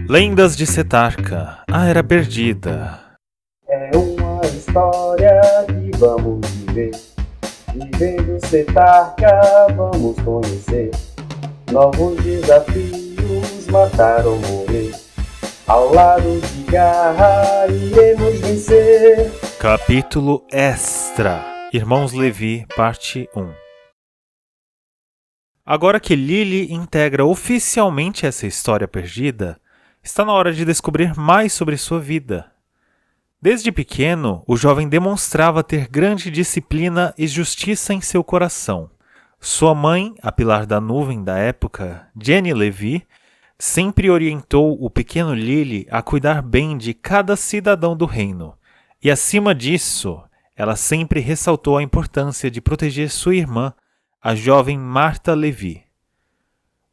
Lendas de Setarka, a Era Perdida. É uma história que vamos viver. Vivendo Setarka, vamos conhecer novos desafios, matar ou morrer. Ao lado de Garra, iremos vencer. Capítulo Extra, Irmãos Levi, parte 1. Agora que Lily integra oficialmente essa história perdida, está na hora de descobrir mais sobre sua vida. Desde pequeno, o jovem demonstrava ter grande disciplina e justiça em seu coração. Sua mãe, a pilar da nuvem da época, Jenny Levi, sempre orientou o pequeno Lily a cuidar bem de cada cidadão do reino. E acima disso, ela sempre ressaltou a importância de proteger sua irmã, a jovem Martha Levi.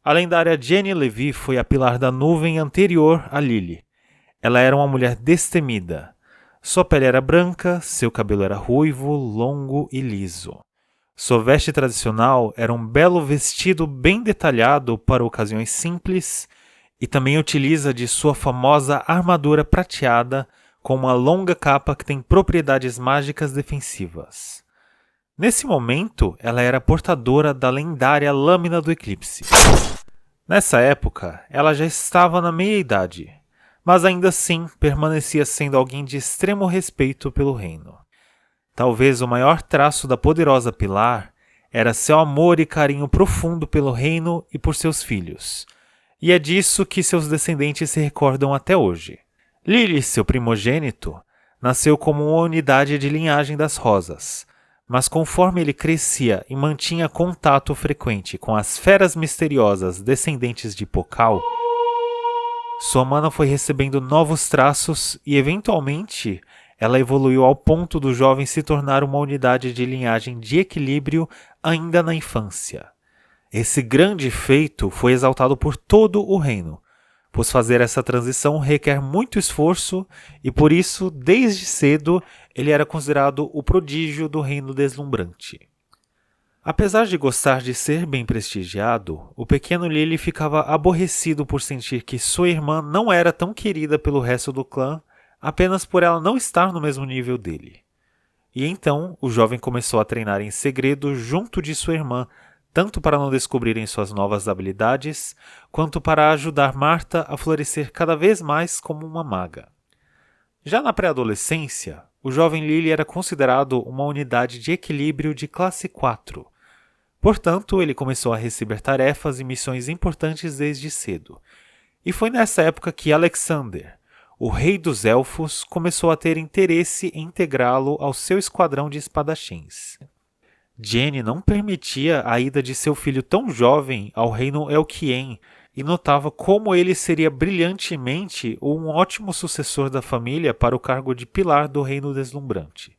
A lendária Jenny Levi foi a pilar da nuvem anterior a Lily. Ela era uma mulher destemida. Sua pele era branca, seu cabelo era ruivo, longo e liso. Sua veste tradicional era um belo vestido bem detalhado para ocasiões simples e também utiliza de sua famosa armadura prateada com uma longa capa que tem propriedades mágicas defensivas. Nesse momento, ela era portadora da lendária Lâmina do Eclipse. Nessa época, ela já estava na meia-idade, mas ainda assim permanecia sendo alguém de extremo respeito pelo reino. Talvez o maior traço da poderosa Pilar era seu amor e carinho profundo pelo reino e por seus filhos, e é disso que seus descendentes se recordam até hoje. Lily, seu primogênito, nasceu como uma unidade de linhagem das Rosas, mas conforme ele crescia e mantinha contato frequente com as feras misteriosas descendentes de Pokal, sua mana foi recebendo novos traços e, eventualmente, ela evoluiu ao ponto do jovem se tornar uma unidade de linhagem de equilíbrio ainda na infância. Esse grande feito foi exaltado por todo o reino, pois fazer essa transição requer muito esforço e por isso, desde cedo, ele era considerado o prodígio do reino deslumbrante. Apesar de gostar de ser bem prestigiado, o pequeno Lily ficava aborrecido por sentir que sua irmã não era tão querida pelo resto do clã apenas por ela não estar no mesmo nível dele. E então, o jovem começou a treinar em segredo junto de sua irmã, tanto para não descobrirem suas novas habilidades, quanto para ajudar Martha a florescer cada vez mais como uma maga. Já na pré-adolescência, o jovem Lily era considerado uma unidade de equilíbrio de classe 4. Portanto, ele começou a receber tarefas e missões importantes desde cedo. E foi nessa época que Alexander, o rei dos elfos, começou a ter interesse em integrá-lo ao seu esquadrão de espadachins. Jenny não permitia a ida de seu filho tão jovem ao reino Elquien e notava como ele seria brilhantemente um ótimo sucessor da família para o cargo de pilar do reino deslumbrante.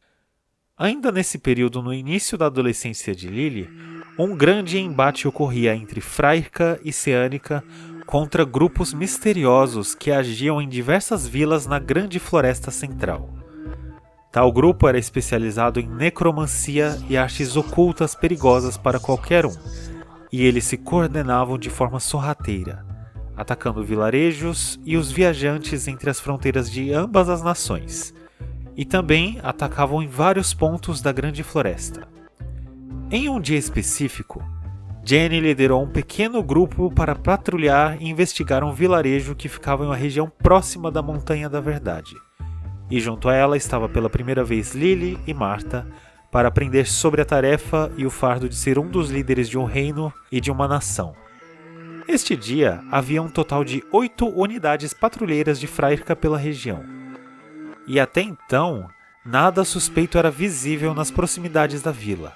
Ainda nesse período, no início da adolescência de Lily, um grande embate ocorria entre Frairka e Seanica contra grupos misteriosos que agiam em diversas vilas na grande floresta central. Tal grupo era especializado em necromancia e artes ocultas perigosas para qualquer um, e eles se coordenavam de forma sorrateira, atacando vilarejos e os viajantes entre as fronteiras de ambas as nações, e também atacavam em vários pontos da grande floresta. Em um dia específico, Jenny liderou um pequeno grupo para patrulhar e investigar um vilarejo que ficava em uma região próxima da Montanha da Verdade. E junto a ela estava pela primeira vez Lily e Martha para aprender sobre a tarefa e o fardo de ser um dos líderes de um reino e de uma nação. Este dia havia um total de 8 unidades patrulheiras de Frairka pela região. E até então, nada suspeito era visível nas proximidades da vila.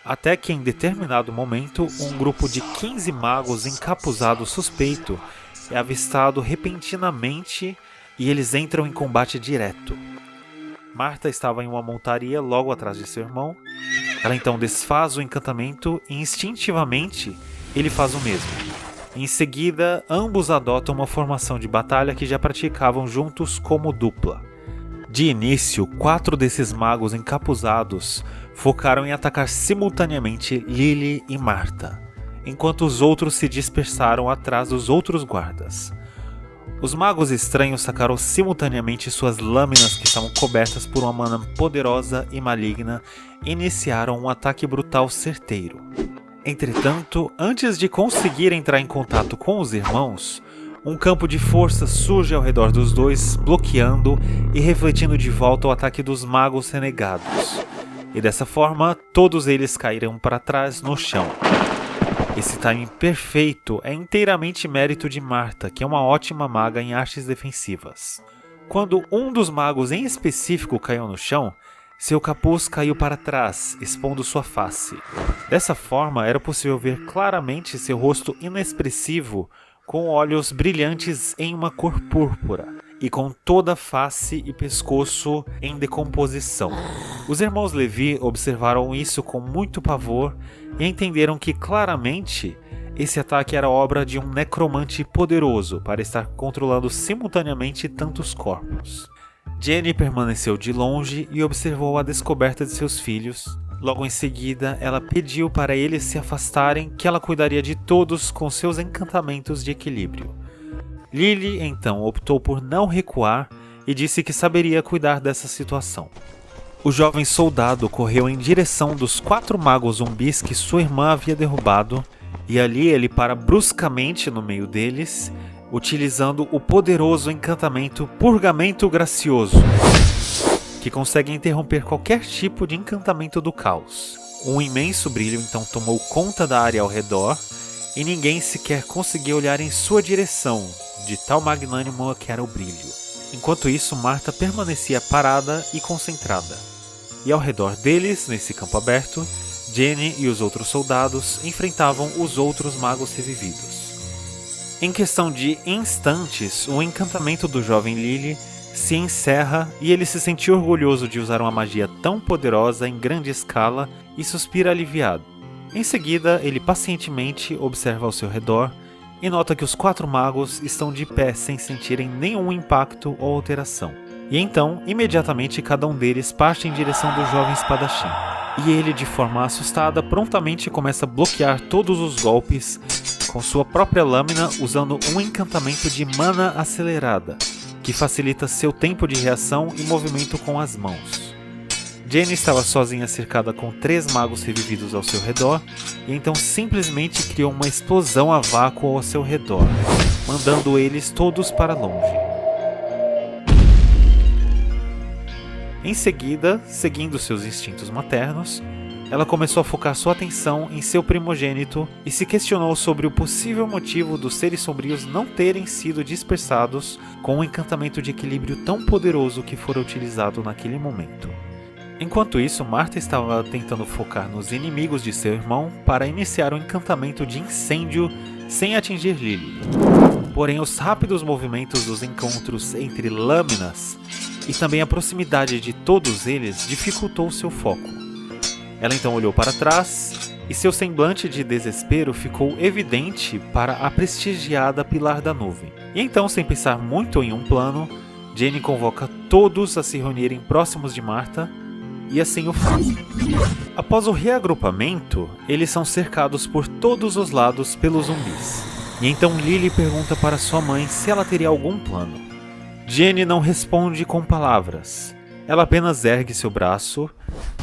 Até que em determinado momento, um grupo de 15 magos encapuzados suspeito é avistado repentinamente e eles entram em combate direto. Martha estava em uma montaria logo atrás de seu irmão. Ela então desfaz o encantamento e instintivamente ele faz o mesmo. Em seguida, ambos adotam uma formação de batalha que já praticavam juntos como dupla. De início, 4 desses magos encapuzados focaram em atacar simultaneamente Lily e Martha, enquanto os outros se dispersaram atrás dos outros guardas. Os magos estranhos sacaram simultaneamente suas lâminas que estavam cobertas por uma mana poderosa e maligna e iniciaram um ataque brutal certeiro. Entretanto, antes de conseguir entrar em contato com os irmãos, um campo de força surge ao redor dos dois, bloqueando e refletindo de volta o ataque dos magos renegados. E dessa forma, todos eles caíram para trás no chão. Esse timing perfeito é inteiramente mérito de Martha, que é uma ótima maga em artes defensivas. Quando um dos magos em específico caiu no chão, seu capuz caiu para trás, expondo sua face. Dessa forma, era possível ver claramente seu rosto inexpressivo, com olhos brilhantes em uma cor púrpura, e com toda a face e pescoço em decomposição. Os irmãos Levi observaram isso com muito pavor e entenderam que claramente esse ataque era obra de um necromante poderoso para estar controlando simultaneamente tantos corpos. Jenny permaneceu de longe e observou a descoberta de seus filhos. Logo em seguida, ela pediu para eles se afastarem, que ela cuidaria de todos com seus encantamentos de equilíbrio. Lily, então, optou por não recuar e disse que saberia cuidar dessa situação. O jovem soldado correu em direção dos 4 magos zumbis que sua irmã havia derrubado, e ali ele para bruscamente no meio deles, utilizando o poderoso encantamento Purgamento Gracioso, que consegue interromper qualquer tipo de encantamento do caos. Um imenso brilho então tomou conta da área ao redor, e ninguém sequer conseguia olhar em sua direção, de tal magnânimo que era o brilho. Enquanto isso, Martha permanecia parada e concentrada. E ao redor deles, nesse campo aberto, Jenny e os outros soldados enfrentavam os outros magos revividos. Em questão de instantes, o encantamento do jovem Lily se encerra e ele se sente orgulhoso de usar uma magia tão poderosa em grande escala e suspira aliviado. Em seguida, ele pacientemente observa ao seu redor e nota que os 4 magos estão de pé sem sentirem nenhum impacto ou alteração. E então, imediatamente cada um deles parte em direção do jovem espadachim. E ele, de forma assustada, prontamente começa a bloquear todos os golpes com sua própria lâmina usando um encantamento de mana acelerada, que facilita seu tempo de reação e movimento com as mãos. Jenny estava sozinha cercada com 3 magos revividos ao seu redor, e então simplesmente criou uma explosão a vácuo ao seu redor, mandando eles todos para longe. Em seguida, seguindo seus instintos maternos, ela começou a focar sua atenção em seu primogênito e se questionou sobre o possível motivo dos seres sombrios não terem sido dispersados com um encantamento de equilíbrio tão poderoso que fora utilizado naquele momento. Enquanto isso, Martha estava tentando focar nos inimigos de seu irmão para iniciar um encantamento de incêndio sem atingir Lily. Porém, os rápidos movimentos dos encontros entre lâminas e também a proximidade de todos eles dificultou seu foco. Ela então olhou para trás e seu semblante de desespero ficou evidente para a prestigiada Pilar da Nuvem. E então, sem pensar muito em um plano, Jenny convoca todos a se reunirem próximos de Martha e assim o faz. Após o reagrupamento, eles são cercados por todos os lados pelos zumbis. E então Lily pergunta para sua mãe se ela teria algum plano. Jenny não responde com palavras. Ela apenas ergue seu braço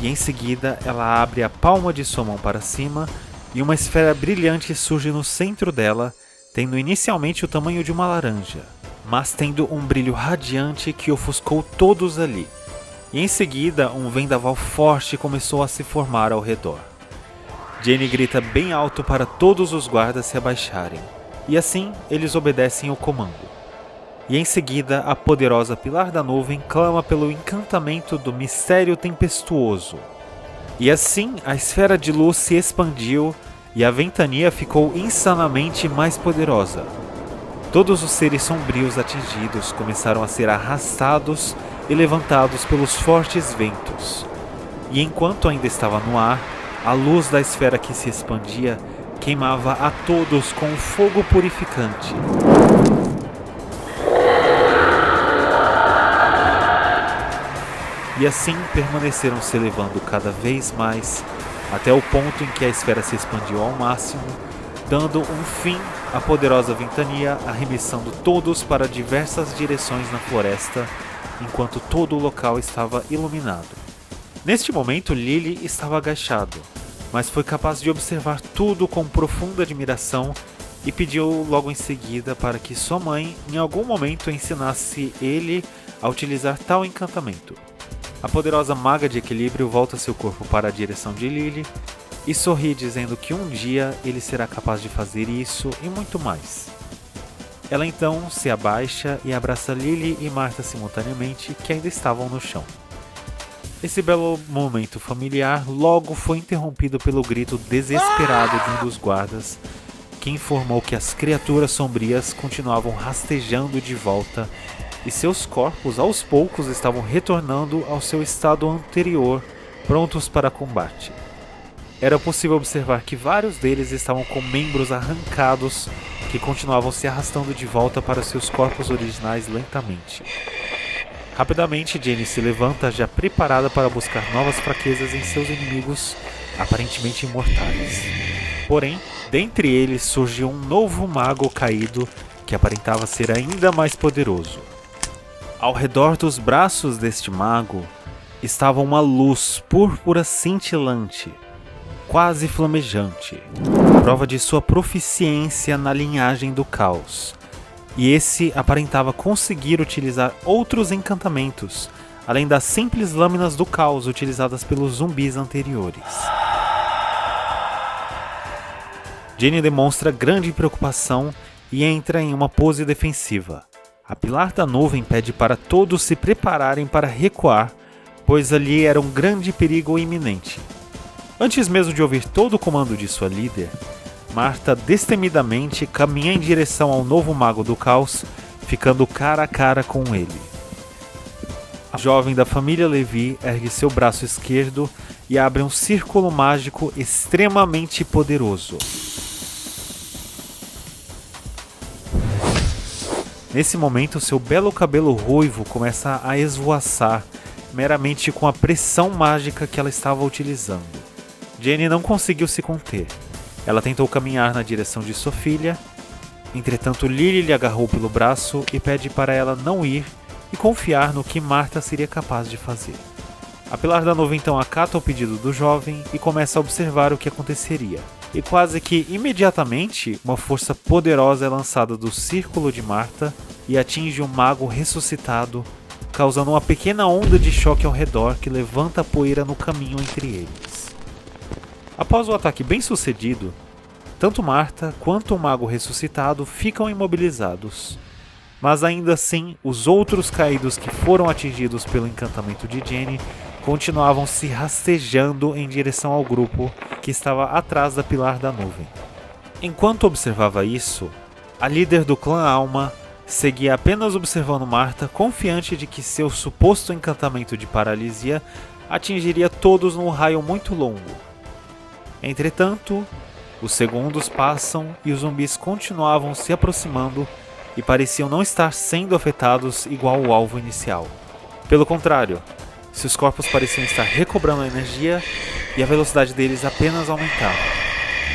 e em seguida ela abre a palma de sua mão para cima e uma esfera brilhante surge no centro dela, tendo inicialmente o tamanho de uma laranja, mas tendo um brilho radiante que ofuscou todos ali. E em seguida um vendaval forte começou a se formar ao redor. Jenny grita bem alto para todos os guardas se abaixarem, e assim eles obedecem ao comando. E em seguida, a poderosa Pilar da Nuvem clama pelo encantamento do Mistério Tempestuoso. E assim, a esfera de luz se expandiu e a ventania ficou insanamente mais poderosa. Todos os seres sombrios atingidos começaram a ser arrastados e levantados pelos fortes ventos. E enquanto ainda estava no ar, a luz da esfera que se expandia queimava a todos com um fogo purificante. E assim permaneceram se elevando cada vez mais, até o ponto em que a esfera se expandiu ao máximo, dando um fim à poderosa ventania, arremessando todos para diversas direções na floresta, enquanto todo o local estava iluminado. Neste momento, Lily estava agachado, mas foi capaz de observar tudo com profunda admiração e pediu logo em seguida para que sua mãe, em algum momento, ensinasse ele a utilizar tal encantamento. A poderosa maga de equilíbrio volta seu corpo para a direção de Lily e sorri dizendo que um dia ele será capaz de fazer isso e muito mais. Ela então se abaixa e abraça Lily e Martha simultaneamente, que ainda estavam no chão. Esse belo momento familiar logo foi interrompido pelo grito desesperado de um dos guardas, que informou que as criaturas sombrias continuavam rastejando de volta e seus corpos aos poucos estavam retornando ao seu estado anterior, prontos para combate. Era possível observar que vários deles estavam com membros arrancados que continuavam se arrastando de volta para seus corpos originais lentamente. Rapidamente, Jenny se levanta, já preparada para buscar novas fraquezas em seus inimigos, aparentemente imortais. Porém, dentre eles surgiu um novo mago caído que aparentava ser ainda mais poderoso. Ao redor dos braços deste mago estava uma luz púrpura cintilante, quase flamejante, prova de sua proficiência na linhagem do caos. E esse aparentava conseguir utilizar outros encantamentos, além das simples lâminas do caos utilizadas pelos zumbis anteriores. Jenny demonstra grande preocupação e entra em uma pose defensiva. A Pilar da Nuvem pede para todos se prepararem para recuar, pois ali era um grande perigo iminente. Antes mesmo de ouvir todo o comando de sua líder, Martha destemidamente caminha em direção ao novo mago do caos, ficando cara a cara com ele. A jovem da família Levi ergue seu braço esquerdo e abre um círculo mágico extremamente poderoso. Nesse momento, seu belo cabelo ruivo começa a esvoaçar, meramente com a pressão mágica que ela estava utilizando. Jenny não conseguiu se conter. Ela tentou caminhar na direção de sua filha, entretanto Lily lhe agarrou pelo braço e pede para ela não ir e confiar no que Martha seria capaz de fazer. A Pilar da Nuvem então acata o pedido do jovem e começa a observar o que aconteceria. E quase que imediatamente, uma força poderosa é lançada do círculo de Martha e atinge o mago ressuscitado, causando uma pequena onda de choque ao redor que levanta a poeira no caminho entre eles. Após o ataque bem sucedido, tanto Martha quanto o mago ressuscitado ficam imobilizados. Mas ainda assim, os outros caídos que foram atingidos pelo encantamento de Jenny continuavam se rastejando em direção ao grupo que estava atrás da Pilar da Nuvem. Enquanto observava isso, a líder do clã Alma seguia apenas observando Martha, confiante de que seu suposto encantamento de paralisia atingiria todos num raio muito longo. Entretanto, os segundos passam e os zumbis continuavam se aproximando e pareciam não estar sendo afetados igual o alvo inicial. Pelo contrário, seus corpos pareciam estar recobrando a energia e a velocidade deles apenas aumentava.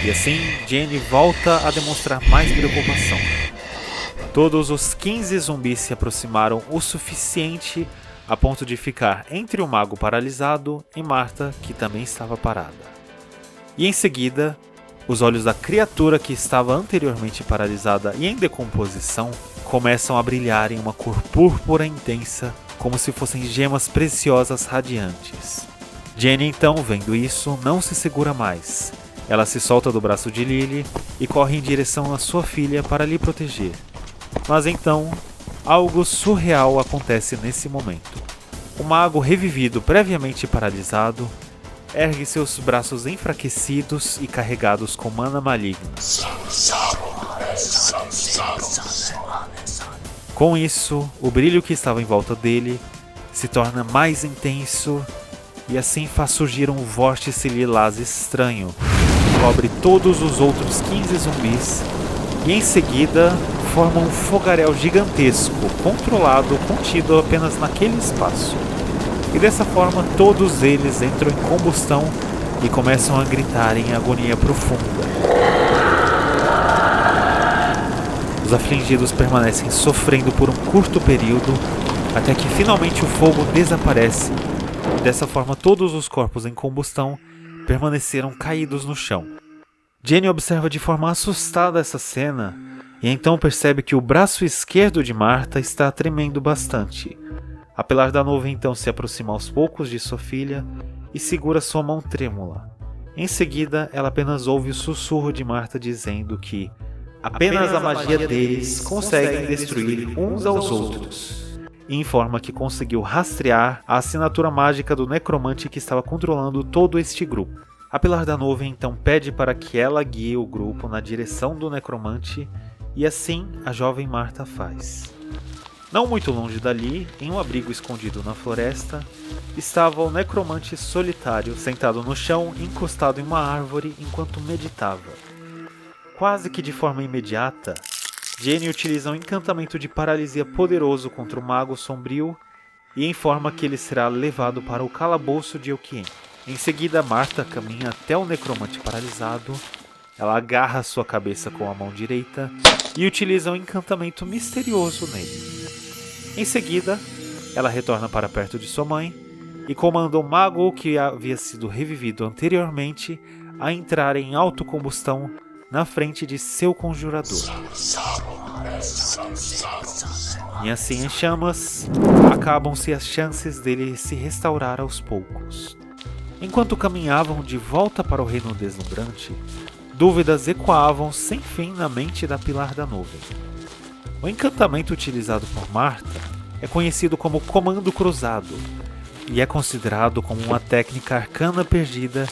E assim, Jenny volta a demonstrar mais preocupação. Todos os 15 zumbis se aproximaram o suficiente a ponto de ficar entre o mago paralisado e Martha, que também estava parada. E em seguida, os olhos da criatura que estava anteriormente paralisada e em decomposição começam a brilhar em uma cor púrpura intensa, como se fossem gemas preciosas radiantes. Jenny então, vendo isso, não se segura mais. Ela se solta do braço de Lily e corre em direção à sua filha para lhe proteger. Mas então, algo surreal acontece nesse momento. O mago revivido previamente paralisado ergue seus braços enfraquecidos e carregados com mana maligna. Com isso, o brilho que estava em volta dele se torna mais intenso e assim faz surgir um vórtice lilás estranho que cobre todos os outros 15 zumbis e em seguida forma um fogaréu gigantesco, contido apenas naquele espaço. E dessa forma todos eles entram em combustão e começam a gritar em agonia profunda. Os afligidos permanecem sofrendo por um curto período, até que finalmente o fogo desaparece. Dessa forma, todos os corpos em combustão permaneceram caídos no chão. Jenny observa de forma assustada essa cena e então percebe que o braço esquerdo de Martha está tremendo bastante. A Pilar da Nuvem então se aproxima aos poucos de sua filha e segura sua mão trêmula. Em seguida, ela apenas ouve o sussurro de Martha dizendo que apenas a magia deles consegue destruir uns aos outros. E informa que conseguiu rastrear a assinatura mágica do necromante que estava controlando todo este grupo. A Pilar da Nuvem então pede para que ela guie o grupo na direção do necromante e assim a jovem Martha faz. Não muito longe dali, em um abrigo escondido na floresta, estava o necromante solitário sentado no chão encostado em uma árvore enquanto meditava. Quase que de forma imediata, Jenny utiliza um encantamento de paralisia poderoso contra o mago sombrio e informa que ele será levado para o calabouço de Elquien. Em seguida, Martha caminha até o necromante paralisado, ela agarra sua cabeça com a mão direita e utiliza um encantamento misterioso nele. Em seguida, ela retorna para perto de sua mãe e comanda o mago que havia sido revivido anteriormente a entrar em autocombustão na frente de seu conjurador. E assim, em chamas, acabam-se as chances dele se restaurar aos poucos. Enquanto caminhavam de volta para o Reino Deslumbrante, dúvidas ecoavam sem fim na mente da Pilar da Nuvem. O encantamento utilizado por Martha é conhecido como Comando Cruzado e é considerado como uma técnica arcana perdida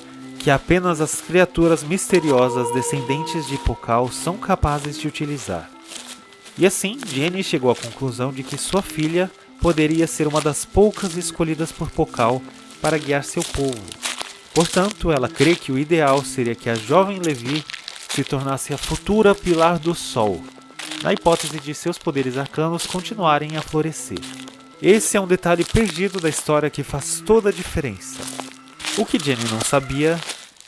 que apenas as criaturas misteriosas descendentes de Pokal são capazes de utilizar. E assim, Jenny chegou à conclusão de que sua filha poderia ser uma das poucas escolhidas por Pokal para guiar seu povo. Portanto, ela crê que o ideal seria que a jovem Levi se tornasse a futura Pilar do Sol, na hipótese de seus poderes arcanos continuarem a florescer. Esse é um detalhe perdido da história que faz toda a diferença. O que Jenny não sabia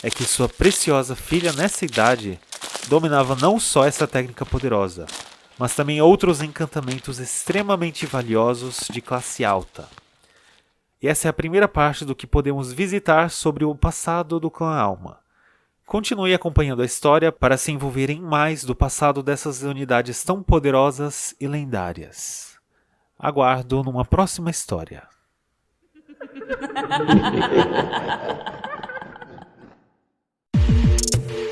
é que sua preciosa filha nessa idade dominava não só essa técnica poderosa, mas também outros encantamentos extremamente valiosos de classe alta. E essa é a primeira parte do que podemos visitar sobre o passado do clã Alma. Continue acompanhando a história para se envolver em mais do passado dessas unidades tão poderosas e lendárias. Aguardo numa próxima história.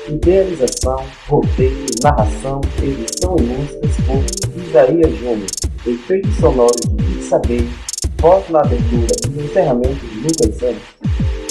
Idealização, roteiro, narração, edição e músicas por Isaías Júnior. Efeitos sonoros de Saber. Voz na abertura e encerramento de Lucas Santos.